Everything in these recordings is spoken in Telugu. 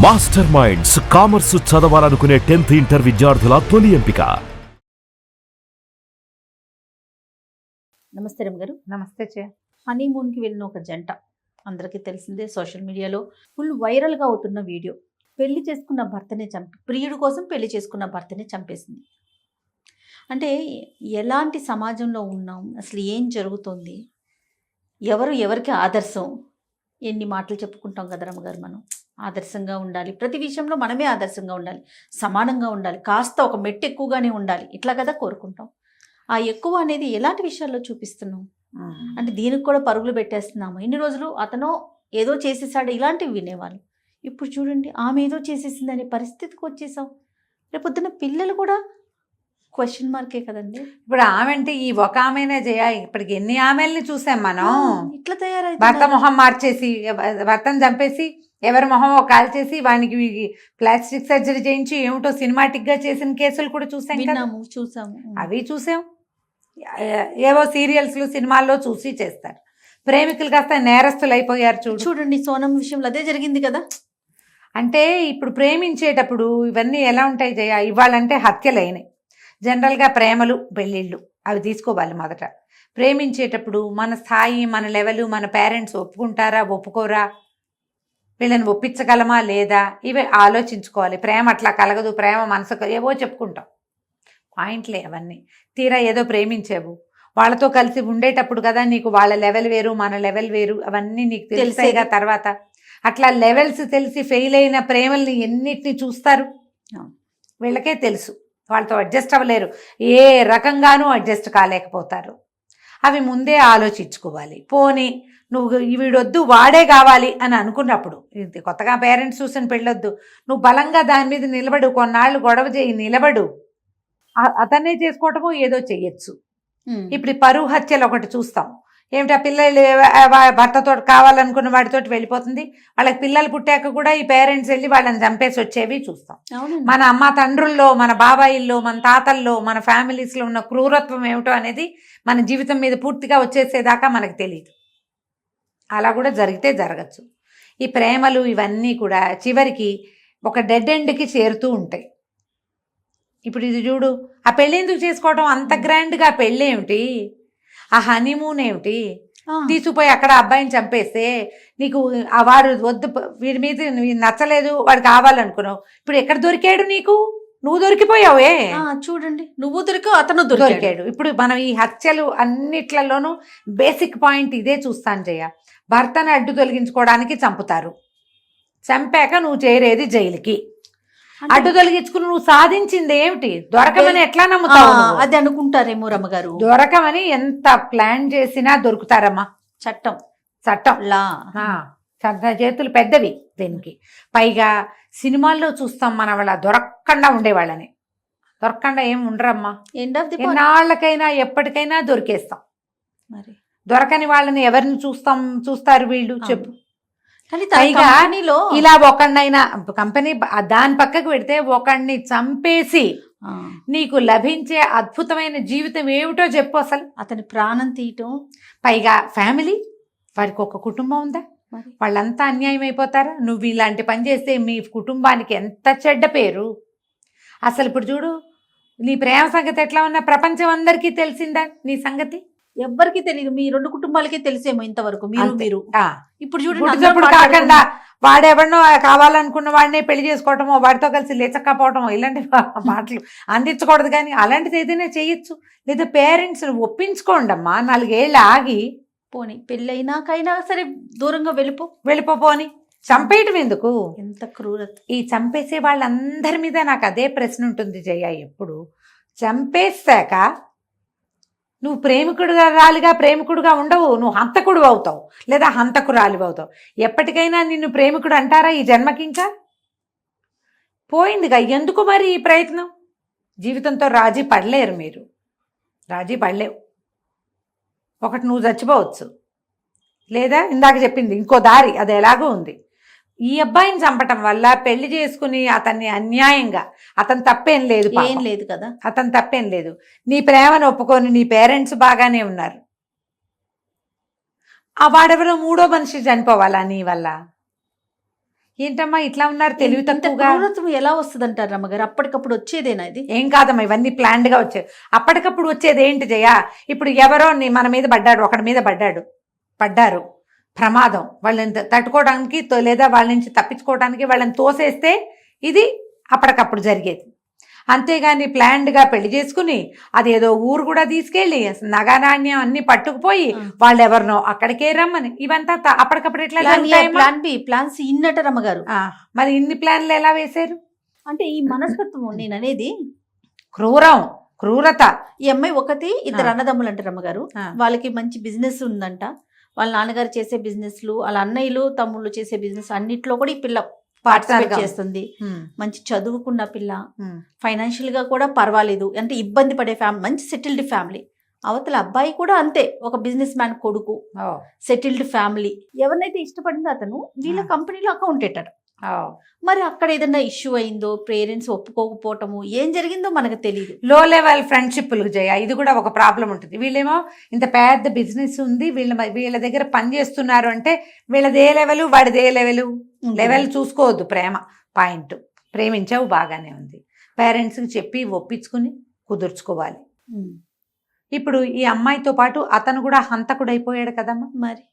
మాస్టర్ మైండ్స్ కామర్స్ చదవాలనుకునే 10th ఇంటర్ విద్యార్థుల తొలి ఎంపిక. నమస్తే రమ్ గారు. నమస్తే చే. హనీమూన్కి వెళ్ళిన ఒక జంట అందరికీ తెలిసిందే, సోషల్ మీడియాలో ఫుల్ వైరల్గా అవుతున్న వీడియో. పెళ్లి చేసుకున్న భర్తనే ప్రియుడు కోసం పెళ్లి చేసుకున్న భర్తనే చంపేసింది. అంటే ఎలాంటి సమాజంలో ఉన్నాం, అసలు ఏం జరుగుతుంది, ఎవరు ఎవరికి ఆదర్శం, ఎన్ని మాటలు చెప్పుకుంటాం కదా రమ్మ గారు. మనం ఆదర్శంగా ఉండాలి, ప్రతి విషయంలో మనమే ఆదర్శంగా ఉండాలి, సమానంగా ఉండాలి, కాస్త ఒక మెట్టు ఎక్కువగానే ఉండాలి, ఇట్లా కదా కోరుకుంటాం. ఆ ఎక్కువ అనేది ఎలాంటి విషయాల్లో చూపిస్తున్నాం అంటే దీనికి కూడా పరుగులు పెట్టేస్తున్నాము. ఇన్ని రోజులు అతను ఏదో చేసేసాడు ఇలాంటివి వినేవాళ్ళు. ఇప్పుడు చూడండి, ఆమె ఏదో చేసేసింది అనే పరిస్థితికి వచ్చేసాం. రేపొద్దున పిల్లలు కూడా క్వశ్చన్ మార్కే కదండి. ఇప్పుడు ఆమె అంటే ఈ ఒక ఆమెనే చేయ, ఇప్పటికి ఎన్ని ఆమెల్ని చూసాం మనం. ఇట్లా తయారైంది. భర్త మొహం మార్చేసి, భర్తను చంపేసి ఎవరి మొహం కాల్ చేసి వానికి ప్లాస్టిక్ సర్జరీ చేయించి ఏమిటో సినిమాటిక్ గా చేసిన కేసులు కూడా చూసాము. అవి చూసాం. ఏవో సీరియల్స్ సినిమాల్లో చూసి చేస్తారు. ప్రేమికులు కాస్త నేరస్తులు అయిపోయారు. చూడండి సోనం విషయంలో అదే జరిగింది కదా. అంటే ఇప్పుడు ప్రేమించేటప్పుడు ఇవన్నీ ఎలా ఉంటాయి జయ, ఇవ్వాలంటే హత్యలైనాయి. జనరల్గా ప్రేమలు పెళ్ళిళ్ళు అవి తీసుకోవాలి. మొదట ప్రేమించేటప్పుడు మన స్థాయి, మన లెవెల్, మన పేరెంట్స్ ఒప్పుకుంటారా ఒప్పుకోరా, వీళ్ళని ఒప్పించగలమా లేదా, ఇవే ఆలోచించుకోవాలి. ప్రేమ అట్లా కలగదు, ప్రేమ మనసుకు ఏవో చెప్పుకుంటాం, పాయింట్లే అవన్నీ. తీరా ఏదో ప్రేమించావు, వాళ్ళతో కలిసి ఉండేటప్పుడు కదా నీకు వాళ్ళ లెవెల్ వేరు మన లెవెల్ వేరు అవన్నీ నీకు తెలిసాయిగా. తర్వాత అట్లా లెవెల్స్ తెలిసి ఫెయిల్ అయిన ప్రేమల్ని ఎన్నిటిని చూస్తారు, వీళ్ళకే తెలుసు. వాళ్ళతో అడ్జస్ట్ అవ్వలేరు, ఏ రకంగానూ అడ్జస్ట్ కాలేకపోతారు. అవి ముందే ఆలోచించుకోవాలి. పోనీ నువ్వు వీడొద్దు వాడే కావాలి అని అనుకున్నప్పుడు, ఇది కొత్తగా పేరెంట్స్ చూసిన పెళ్ళొద్దు, నువ్వు బలంగా దాని మీద నిలబడు, కొన్నాళ్ళు గొడవ చేయి, నిలబడు, అతన్నే చేసుకోవటము ఏదో చెయ్యొచ్చు. ఇప్పుడు పరువు హత్యలు ఒకటి చూస్తాం. ఏమిటి, ఆ పిల్లలు భర్తతో కావాలనుకున్న వాడితోటి వెళ్ళిపోతుంది, వాళ్ళకి పిల్లలు పుట్టాక కూడా ఈ పేరెంట్స్ వెళ్ళి వాళ్ళని చంపేసి వచ్చేవి చూస్తాం. మన అమ్మ తండ్రుల్లో, మన బాబాయిల్లో, మన తాతల్లో, మన ఫ్యామిలీస్లో ఉన్న క్రూరత్వం ఏమిటో అనేది మన జీవితం మీద పూర్తిగా వచ్చేసేదాకా మనకు తెలియదు. అలా కూడా జరిగితే జరగచ్చు. ఈ ప్రేమలు ఇవన్నీ కూడా చివరికి ఒక డెడ్ ఎండ్కి చేరుతూ ఉంటాయి. ఇప్పుడు ఇది చూడు, ఆ పెళ్ళి ఎందుకు చేసుకోవటం అంత గ్రాండ్గా? పెళ్ళి ఏమిటి, ఆ హనీమూన్ ఏమిటి, తీసుకుపోయి అక్కడ అబ్బాయిని చంపేస్తే నీకు ఆ వాడు వద్దు, వీడి మీద నచ్చలేదు, వాడు కావాలనుకున్నావు, ఇప్పుడు ఎక్కడ దొరికాడు నీకు? నువ్వు దొరికిపోయావే. చూడండి, నువ్వు దొరికావు, అతను దొరికాడు. ఇప్పుడు మనం ఈ హత్యలు అన్నిట్లలోనూ బేసిక్ పాయింట్ ఇదే చూస్తాను జయ. భర్తను అడ్డు తొలగించుకోవడానికి చంపుతారు, చంపాక నువ్వు చేరేది జైలుకి. అడ్డు తొలగించుకుని నువ్వు సాధించింది ఏమిటి? దొరకమని ఎట్లా నమ్ముతావు? అది అనుకుంటారేమో రమ్మగారు. దొరకమని ఎంత ప్లాన్ చేసినా దొరుకుతారమ్మా. చట్టం లా చేతులు పెద్దవి దీనికి. పైగా సినిమాల్లో చూస్తాం మన వాళ్ళ దొరకకుండా ఉండేవాళ్ళని. దొరకకుండా ఏం ఉండరమ్మా. ఎన్నాళ్ళకైనా ఎప్పటికైనా దొరికేస్తాం. మరి దొరకని వాళ్ళని ఎవరిని చూస్తారు వీళ్ళు, చెప్పు. పైగా ఇలా ఒకడినైనా కంపెనీ దాని పక్కకు పెడితే ఒకడిని చంపేసి నీకు లభించే అద్భుతమైన జీవితం ఏమిటో చెప్పు. అసలు అతని ప్రాణం తీయటం, పైగా ఫ్యామిలీ, వాడికి ఒక కుటుంబం ఉందా? వాళ్ళంతా అన్యాయం అయిపోతారా? నువ్వు ఇలాంటి పని చేస్తే మీ కుటుంబానికి ఎంత చెడ్డ పేరు. అసలు ఇప్పుడు చూడు, నీ ప్రేమ సంగతి ఎట్లా ఉన్నా ప్రపంచం అందరికీ తెలిసిందా నీ సంగతి? ఎవ్వరికి తెలియదు, మీ రెండు కుటుంబాలకే తెలిసేమో ఇంతవరకు. మీరు ఇప్పుడు చూడండి, కాకుండా వాడెవడనో కావాలనుకున్న వాడినే పెళ్లి చేసుకోవటమో, వాడితో కలిసి లేచక్కపోవటమో, ఇలాంటి మాటలు అందించకూడదు. కానీ అలాంటిది ఏదైనా చేయొచ్చు. లేదా పేరెంట్స్ ఒప్పించుకోండి అమ్మా, 4 ఏళ్ళు ఆగి పోనీ పెళ్ళైనాకైనా సరే దూరంగా వెళ్ళిపోని. చంపేయటం ఎందుకు? ఎంత క్రూరత. ఈ చంపేసే వాళ్ళందరి మీద నాకు అదే ప్రశ్న ఉంటుంది జయ. ఎప్పుడు చంపేశాక నువ్వు ప్రేమికుడుగా ఉండవు, నువ్వు హంతకుడు అవుతావు, లేదా హంతకురాలి అవుతావు. ఎప్పటికైనా నిన్ను ప్రేమికుడు అంటారా ఈ జన్మకి? ఇంకా పోయిందిగా. ఎందుకు మరి ఈ ప్రయత్నం? జీవితంతో రాజీ పడలేరు మీరు, రాజీ పడలేవు. ఒకటి నువ్వు చచ్చిపోవచ్చు, లేదా ఇందాక చెప్పింది ఇంకో దారి, అది ఎలాగో ఉంది. ఈ అబ్బాయిని చంపటం వల్ల పెళ్లి చేసుకుని అతన్ని అన్యాయంగా, అతను తప్పేం లేదు, ఏం లేదు కదా, అతను తప్పేం లేదు. నీ ప్రేమను ఒప్పుకొని నీ పేరెంట్స్ బాగానే ఉన్నారు, ఆ వాడెవరో 3వ మనిషి చనిపోవాలా నీ వల్ల? ఏంటమ్మా ఇట్లా ఉన్నారు తెలివి ఇంత తక్కువగా? క్రూరత్వం ఎలా వస్తుంది అంటారు రమ్మగారు? అప్పటికప్పుడు వచ్చేదేనా ఇది? ఏం కాదమ్మా, ఇవన్నీ planned గా వచ్చేది. అప్పటికప్పుడు వచ్చేది ఏంటి జయ? ఇప్పుడు ఎవరో మన మీద పడ్డాడు, ఒకడి మీద పడ్డారు, ప్రమాదం, వాళ్ళని తట్టుకోవడానికి లేదా వాళ్ళ నుంచి తప్పించుకోవడానికి వాళ్ళని తోసేస్తే ఇది అప్పటికప్పుడు జరిగేది. అంతేగాని ప్లాన్డ్గా పెళ్లి చేసుకుని అదేదో ఊరు కూడా తీసుకెళ్ళి నగనాణ్యం అన్ని పట్టుకుపోయి వాళ్ళు ఎవరినో అక్కడికే రమ్మని ఇవంతా అప్పటికప్పుడు ఎట్లా ప్లాన్ బి ప్లాన్ సి ఇన్నట రమ్మగారు. మరి ఇన్ని ప్లాన్లు ఎలా వేశారు? అంటే ఈ మనస్తత్వం నేను అనేది క్రూరత. ఈ అమ్మాయి ఒకటి, ఇద్దరు అన్నదమ్ములు అంటారు రమ్మగారు. వాళ్ళకి మంచి బిజినెస్ ఉందంట, వాళ్ళ నాన్నగారు చేసే బిజినెస్లు, వాళ్ళ అన్నయ్యలు తమ్ముళ్ళు చేసే బిజినెస్ అన్నిట్లో కూడా ఈ పిల్ల పార్టిసిపేట్ చేస్తుంది. మంచి చదువుకున్న పిల్ల, ఫైనాన్షియల్ గా కూడా పర్వాలేదు, అంటే ఇబ్బంది పడే ఫ్యామిలీ, మంచి సెటిల్డ్ ఫ్యామిలీ. అవతల అబ్బాయి కూడా అంతే, ఒక బిజినెస్ మ్యాన్ కొడుకు, సెటిల్డ్ ఫ్యామిలీ. ఎవరినైతే ఇష్టపడిందో అతను వీళ్ళ కంపెనీలో అకౌంటెంట్ అట. మరి అక్కడ ఏదైనా ఇష్యూ అయిందో, పేరెంట్స్ ఒప్పుకోకపోవటము, ఏం జరిగిందో మనకు తెలియదు. లో లెవెల్ ఫ్రెండ్షిప్లు జయ, ఇది కూడా ఒక ప్రాబ్లం ఉంటుంది. వీళ్ళేమో ఇంత పెద్ద బిజినెస్ ఉంది, వీళ్ళ దగ్గర పని చేస్తున్నారు అంటే వీళ్ళది ఏ లెవెల్, వాడిది ఏ లెవెల్ చూసుకోవద్దు. ప్రేమ పాయింట్, ప్రేమించావు బాగానే ఉంది, పేరెంట్స్కి చెప్పి ఒప్పించుకుని కుదుర్చుకోవాలి. ఇప్పుడు ఈ అమ్మాయితో పాటు అతను కూడా హంతకుడు అయిపోయాడు కదమ్మా. మరి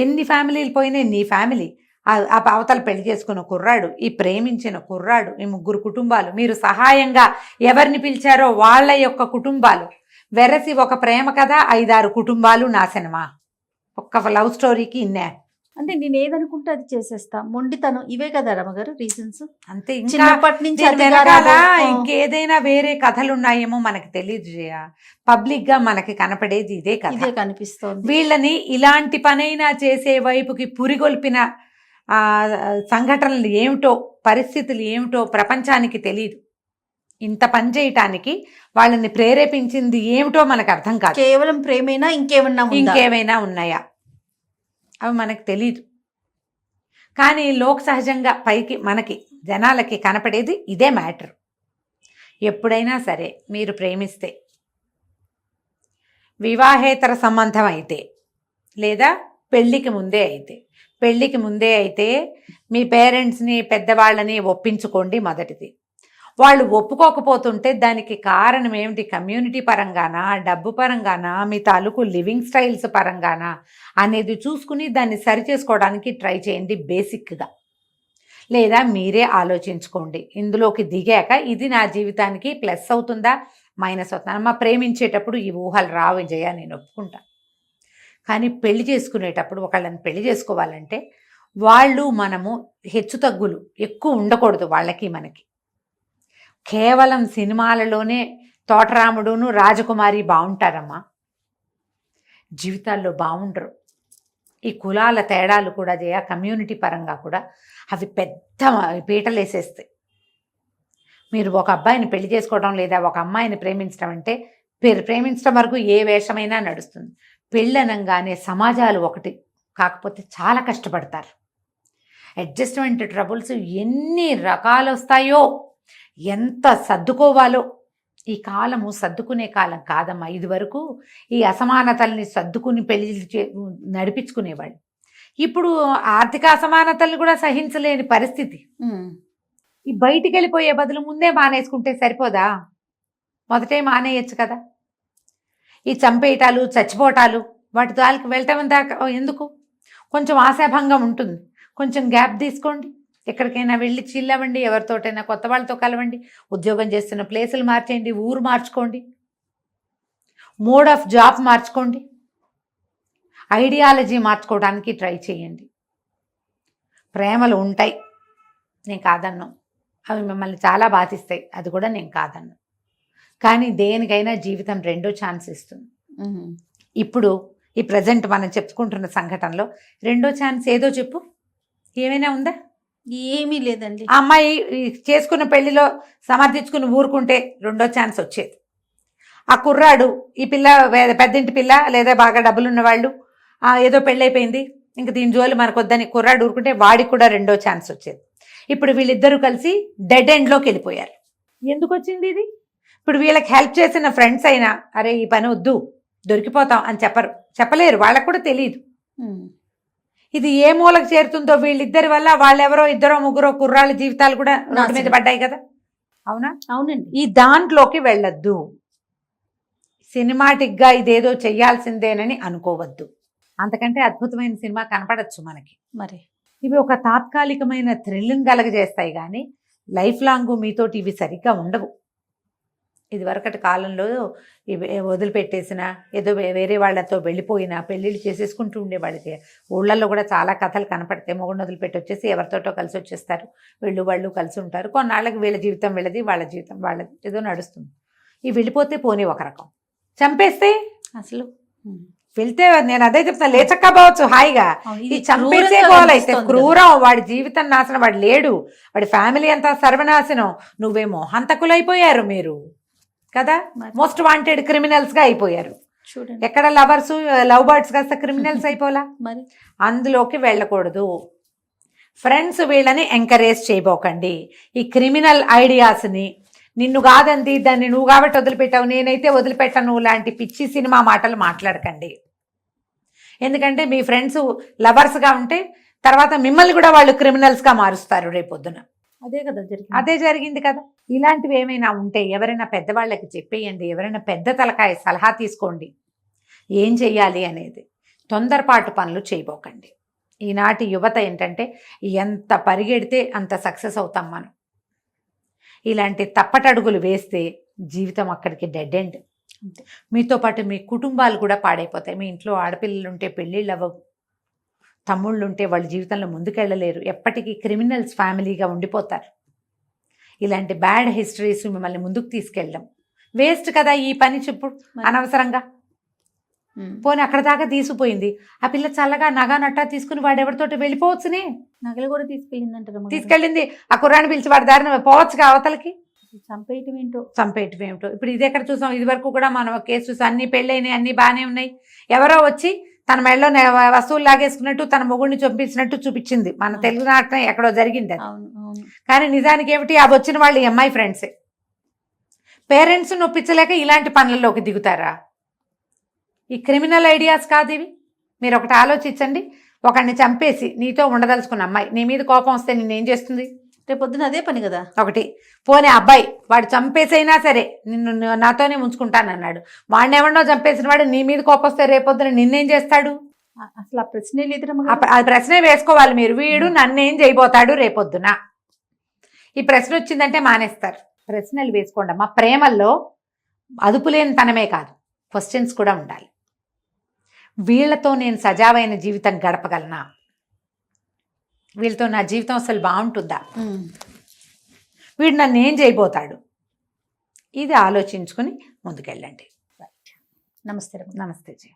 ఎన్ని ఫ్యామిలీలు పోయినాయి? నీ ఫ్యామిలీ, అవతల పెళ్లి చేసుకున్న కుర్రాడు, ఈ ప్రేమించిన కుర్రాడు, ఈ ముగ్గురు కుటుంబాలు, మీరు సహాయంగా ఎవరిని పిలిచారో వాళ్ళ యొక్క కుటుంబాలు వెరసి ఒక ప్రేమ కదా 5-6 కుటుంబాలు నాశనమా ఒక్క లవ్ స్టోరీకి? ఇన్నే అంటే నేను ఏదనుకుంటే అది చేసేస్తా, మొండితనం, ఇవే కదా రమ్మగారు రీజన్స్. అంతే. చిన్నప్పటి నుంచి ఇంకేదైనా వేరే కథలు ఉన్నాయేమో మనకి తెలియదు జయ. పబ్లిక్ గా మనకి కనపడేది ఇదే కథ కనిపిస్తోంది. వీళ్ళని ఇలాంటి పనైనా చేసే వైపుకి పురిగొల్పిన సంఘటనలు ఏమిటో, పరిస్థితులు ఏమిటో ప్రపంచానికి తెలియదు. ఇంత పని చేయటానికి వాళ్ళని ప్రేరేపించింది ఏమిటో మనకు అర్థం కాదు. కేవలం ప్రేమేనా, ఇంకేమైనా ఉన్నాయా అవి మనకు తెలీదు. కానీ లోక సహజంగా పైకి మనకి జనాలకి కనపడేది ఇదే మ్యాటర్. ఎప్పుడైనా సరే మీరు ప్రేమిస్తే, వివాహేతర సంబంధం అయితే లేదా పెళ్ళికి ముందే అయితే మీ పేరెంట్స్ని, పెద్దవాళ్ళని ఒప్పించుకోండి మొదటిది. వాళ్ళు ఒప్పుకోకపోతుంటే దానికి కారణం ఏమిటి? కమ్యూనిటీ పరంగానా, డబ్బు పరంగానా, మీ తాలూకు లివింగ్ స్టైల్స్ పరంగానా అనేది చూసుకుని దాన్ని సరిచేసుకోవడానికి ట్రై చేయండి బేసిక్గా. లేదా మీరే ఆలోచించుకోండి, ఇందులోకి దిగాక ఇది నా జీవితానికి ప్లస్ అవుతుందా, మైనస్ అవుతుందా. మా ప్రేమించేటప్పుడు ఈ ఊహలు రావు జయ, నేను ఒప్పుకుంటా. కానీ పెళ్లి చేసుకునేటప్పుడు ఒకళ్ళని పెళ్లి చేసుకోవాలంటే వాళ్ళు, మనము హెచ్చు తగ్గులు ఎక్కువ ఉండకూడదు వాళ్ళకి మనకి. కేవలం సినిమాలలోనే తోటరాముడును రాజకుమారి బాగుంటారమ్మా, జీవితాల్లో బాగుండరు. ఈ కులాల తేడాలు కూడా జయ, కమ్యూనిటీ పరంగా కూడా అవి పెద్ద పీటలేసేస్తాయి. మీరు ఒక అబ్బాయిని పెళ్లి చేసుకోవడం లేదా ఒక అమ్మాయిని ప్రేమించడం అంటే, ప్రేమించడం వరకు ఏ వేషమైనా నడుస్తుంది. పెళ్ళనంగానే సమాజాలు ఒకటి కాకపోతే చాలా కష్టపడతారు. అడ్జస్ట్మెంట్ ట్రబుల్స్ ఎన్ని రకాలు వస్తాయో, ఎంత సర్దుకోవాలో. ఈ కాలము సర్దుకునే కాలం కాదమ్మా. ఇది వరకు ఈ అసమానతల్ని సర్దుకుని పెళ్లి నడిపించుకునేవాళ్ళు. ఇప్పుడు ఆర్థిక అసమానతలు కూడా సహించలేని పరిస్థితి. ఈ బయటికి వెళ్ళిపోయే బదులు ముందే మానేసుకుంటే సరిపోదా? మొదటే మానేయచ్చు కదా. ఈ చంపేయటాలు, చచ్చిపోవటాలు, వాటి దానికి వెళ్ళటం దాకా ఎందుకు? కొంచెం ఆశాభంగం ఉంటుంది, కొంచెం గ్యాప్ తీసుకోండి. ఎక్కడికైనా వెళ్ళి చిల్ అవ్వండి, ఎవరితోటైనా కొత్త వాళ్ళతో కలవండి, ఉద్యోగం చేస్తున్న ప్లేసులు మార్చేయండి, ఊరు మార్చుకోండి, మోడ్ ఆఫ్ జాబ్ మార్చుకోండి, ఐడియాలజీ మార్చుకోవడానికి ట్రై చేయండి. ప్రేమలు ఉంటాయి, నేను కాదన్నాను, అవి మిమ్మల్ని చాలా బాధిస్తాయి, అది కూడా నేను కాదన్నాను. కానీ దేనికైనా జీవితం రెండో ఛాన్స్ ఇస్తుంది. ఇప్పుడు ఈ ప్రజెంట్ మనం చెప్పుకుంటున్న సంఘటనలో రెండో ఛాన్స్ ఏదో చెప్పు, ఏమైనా ఉందా? ఏమీ లేదండి. ఆ అమ్మాయి చేసుకున్న పెళ్లిలో సమర్థించుకుని ఊరుకుంటే రెండో ఛాన్స్ వచ్చేది. ఆ కుర్రాడు, ఈ పిల్ల పెద్దింటి పిల్ల లేదా బాగా డబ్బులున్న వాళ్ళు, ఏదో పెళ్ళైపోయింది ఇంక దీని జోలి మనకొద్దని కుర్రాడు ఊరుకుంటే వాడికి కూడా రెండో ఛాన్స్ వచ్చేది. ఇప్పుడు వీళ్ళిద్దరూ కలిసి డెడ్ ఎండ్లోకి వెళ్ళిపోయారు. ఎందుకు వచ్చింది ఇది? ఇప్పుడు వీళ్ళకి హెల్ప్ చేసిన ఫ్రెండ్స్ అయినా అరే ఈ పని వద్దు దొరికిపోతాం అని చెప్పలేరు, వాళ్ళకు కూడా తెలియదు. ఇది ఏ మూలకు చేరుతుందో వీళ్ళిద్దరి వల్ల వాళ్ళెవరో ఇద్దరో ముగ్గురో కుర్రాళ్ళ జీవితాలు కూడా రోడ్డు మీద పడ్డాయి కదా. అవునా? అవునండి. ఈ దాంట్లోకి వెళ్ళొద్దు. సినిమాటిక్గా ఇదేదో చెయ్యాల్సిందేనని అనుకోవద్దు. అంతకంటే అద్భుతమైన సినిమా కనపడచ్చు మనకి. మరి ఇవి ఒక తాత్కాలికమైన థ్రిల్లింగ్ కలగజేస్తాయి కానీ లైఫ్ లాంగ్ మీతోటి ఇవి సరిగ్గా ఉండవు. ఇది వరకటి కాలంలో ఇవి వదిలిపెట్టేసిన ఏదో వేరే వాళ్ళతో వెళ్ళిపోయినా పెళ్ళిళ్ళు చేసేసుకుంటూ ఉండేవాళ్ళకి ఊళ్ళల్లో కూడా చాలా కథలు కనపడతాయి. మొగుడిని వదిలిపెట్టి వచ్చేసి ఎవరితోటో కలిసి వచ్చేస్తారు, వాళ్ళు కలిసి ఉంటారు. కొన్నాళ్ళకి వీళ్ళ జీవితం వీళ్ళది, వాళ్ళ జీవితం వాళ్ళది, ఏదో నడుస్తుంది. ఈ వెళ్ళిపోతే పోనీ ఒక రకం, చంపేస్తే అసలు వెళ్తే నేను అదే చెప్తాను, లేచక్కపోవచ్చు హాయిగా. ఈ చంపేసే క్రూరంగా గోలైతే కనిపిస్తోంది క్రూరం, వాడి జీవితం నాశనం, వాడు లేడు, వాడి ఫ్యామిలీ అంతా సర్వనాశనం, నువ్వేమో హంతకులైపోయారు మీరు కదా, మోస్ట్ వాంటెడ్ క్రిమినల్స్ గా అయిపోయారు. చూడండి, ఎక్కడ లవర్స్ లవ్ బర్డ్స్ కాస్త క్రిమినల్స్ అయిపోలా. మరి అందులోకి వెళ్ళకూడదు. ఫ్రెండ్స్ వీళ్ళని ఎంకరేజ్ చేయబోకండి. ఈ క్రిమినల్ ఐడియాస్ని, నిన్ను కాదంది దాన్ని నువ్వు కాబట్టి వదిలిపెట్టావు, నేనైతే వదిలిపెట్టను లాంటి పిచ్చి సినిమా మాటలు మాట్లాడకండి. ఎందుకంటే మీ ఫ్రెండ్స్ లవర్స్గా ఉంటే తర్వాత మిమ్మల్ని కూడా వాళ్ళు క్రిమినల్స్గా మారుస్తారు రేపొద్దున. అదే కదా జరిగింది. అదే జరిగింది కదా. ఇలాంటివి ఏమైనా ఉంటే ఎవరైనా పెద్దవాళ్ళకి చెప్పేయండి, ఎవరైనా పెద్ద తలకాయ సలహా తీసుకోండి ఏం చెయ్యాలి అనేది. తొందరపాటు పనులు చేయబోకండి. ఈనాటి యువత ఏంటంటే ఎంత పరిగెడితే అంత సక్సెస్ అవుతాం మనం. ఇలాంటి తప్పటడుగులు వేస్తే జీవితం అక్కడికి డెడ్ ఎండ్. మీతో పాటు మీ కుటుంబాలు కూడా పాడైపోతాయి. మీ ఇంట్లో ఆడపిల్లలు ఉంటే పెళ్ళిళ్ళు అవ్వవు, తమ్ముళ్ళు ఉంటే వాళ్ళ జీవితంలో ముందుకెళ్ళలేరు, ఎప్పటికీ క్రిమినల్స్ ఫ్యామిలీగా ఉండిపోతారు. ఇలాంటి బ్యాడ్ హిస్టరీస్ మిమ్మల్ని ముందుకు తీసుకెళ్ళడం వేస్ట్ కదా. ఈ పని చెప్పుడు అనవసరంగా. పోనీ అక్కడ దాకా తీసుకుపోయింది, ఆ పిల్ల చల్లగా నగా నట్టా తీసుకుని వాడెవరితోటి వెళ్ళిపోవచ్చునే. నగలు కూడా తీసుకెళ్ళిందంటారు. తీసుకెళ్ళింది, ఆ కుర్రాన్ని పిలిచి వాడి దారిని పోవచ్చుగా అవతలకి. చంపేయటం ఏంటో. ఇప్పుడు ఇది ఎక్కడ చూసాం? ఇది వరకు కూడా మనం కేసు చూసాం, అన్ని పెళ్ళైనాయి, అన్ని బాగానే ఉన్నాయి. ఎవరో వచ్చి తన మెడలో వస్తువులు లాగేసుకున్నట్టు తన మొగుడిని చంపించినట్టు చూపించింది. మన తెలుగు నాటకం ఎక్కడో జరిగింది అది. కానీ నిజానికి ఏమిటి, అది వచ్చిన వాళ్ళు ఈ అమ్మాయి ఫ్రెండ్సే. పేరెంట్స్ నొప్పించలేక ఇలాంటి పనులలోకి దిగుతారా? ఈ క్రిమినల్ ఐడియాస్ కాదు ఇవి. మీరు ఒకటి ఆలోచించండి. ఒకడిని చంపేసి నీతో ఉండదలుచుకున్న అమ్మాయి నీ మీద కోపం వస్తే నిన్నేం చేస్తుంది? రేపొద్దున అదే పని కదా. ఒకటి పోనీ అబ్బాయి వాడు చంపేసైనా సరే నిన్ను నాతోనే ఉంచుకుంటానన్నాడు, వాడిని ఎవరినో చంపేసిన వాడు నీ మీద కోపం వస్తే రేపొద్దున నిన్నేం చేస్తాడు? అసలు ఆ ప్రశ్నే లేదు. ఆ ప్రశ్నే వేసుకోవాలి మీరు. వీడు నన్నేం చేయబోతాడు రేపొద్దున? ఈ ప్రశ్న వచ్చిందంటే మానేస్తారు. ప్రశ్నలు వేసుకోండి అమ్మా. ప్రేమల్లో అదుపులేని తనమే కాదు, క్వశ్చన్స్ కూడా ఉండాలి. వీళ్ళతో నేను సజావైన జీవితం గడపగలనా? వీళ్ళతో నా జీవితం అసలు బాగుంటుందా? వీడు నన్ను ఏం చేయబోతాడు? ఇది ఆలోచించుకుని ముందుకెళ్ళండి. నమస్తే. నమస్తే జీ.